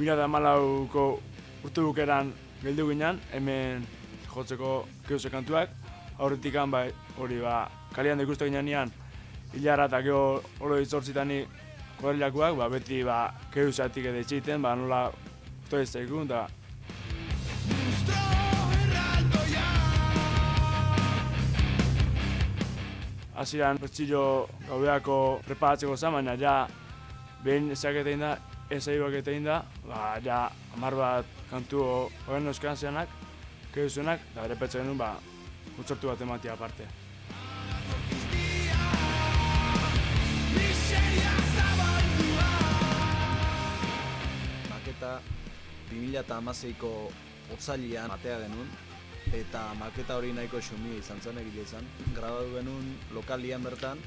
2014ko urte bukeran geldu ginen, hemen jotzeko keuse kantuak. Aurretik hori kalian da ikusten ginean, hilara eta gero oro itzortzitani kuadrilakuak, beti keusatik edo etxeiten, nola toez zaikun, eta hasieran bertxillo gaudeako preparatzeko zen, baina ja behin ezaketein da, ezaiuak etein da, ja 10 bat kantu horren euskan zenak, keusuenak, eta berepetze genuen, kontzertu bat ematia aparte. Maketa 2016ko otsailean atea genuen, eta maketa hori nahiko xumia izan zen, egile izan. Grabatu genuen lokalian bertan,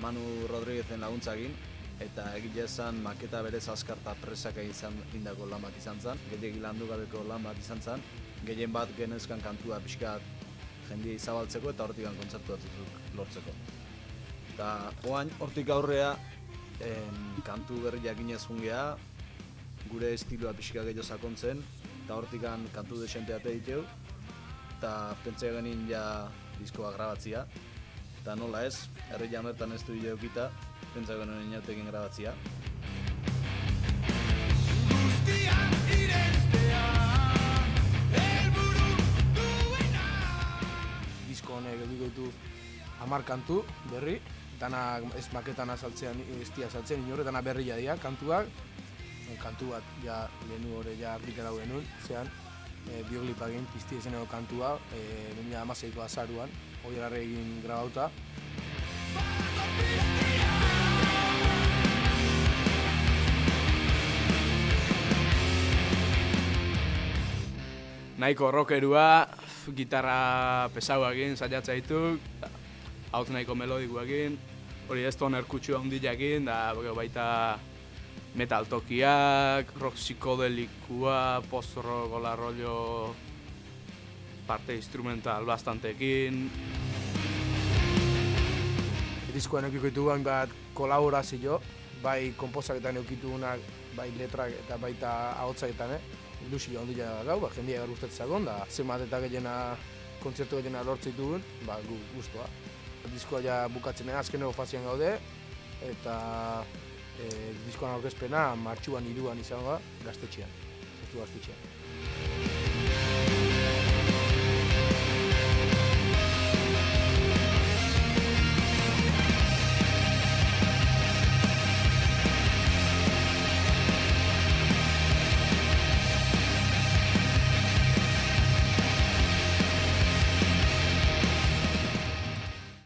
Manu Rodriguezen laguntzagin, eta egile izan maketa berez azkar eta presaka indako lan bat izan zen, gehiagik landu gabeko lan bat izan zen, gehien bat genezkan kantua pixkat jendea izabaltzeko eta hortik kontzertu batzuk lortzeko. Eta hortik aurrea kantu berri jakinez jungea, gure estiloa pixka gehiago sakontzen, eta hortik kantu desenteat egiteu, eta pentsa genin ja diskoa grabatzia, eta nola ez, herri jamertan ez du eukita, pentsa genuen inautekin grabatzia. Disko honek edukiko ditu 10 kantu berri, dana ez maketan azaltzean, ez dia azaltzen inore, dana berri jadia kantuak. Kantu bat ja lehenu hori ja argitarau genuen, zean bioklip egin pizti ezeneko kantua 2016ko azaruan, hori egin grabauta. Nahiko rockerua, gitarra pesauak egin, saiatza dituk, hautz nahiko melodikoak egin, hori ez toner kutsua handiak egin, da baita metal tokiak, rock psikodelikua, post-rock, hola rollo, parte instrumental bastantekin. Diskoan eukiko ditugu hainbat kolaborazio, bai konposaketan eukitugunak, bai letrak eta baita ahotsaketan, ilusio handia gau, jendea gar gustatzen da zenbat eta gehiena, kontzertu gehiena lortzen ditugun, guztua. Diskoa ja bukatzen azkeneko fasean gaude, eta diskoan aurkezpena martxuan 3an izango da, Gaztetxean.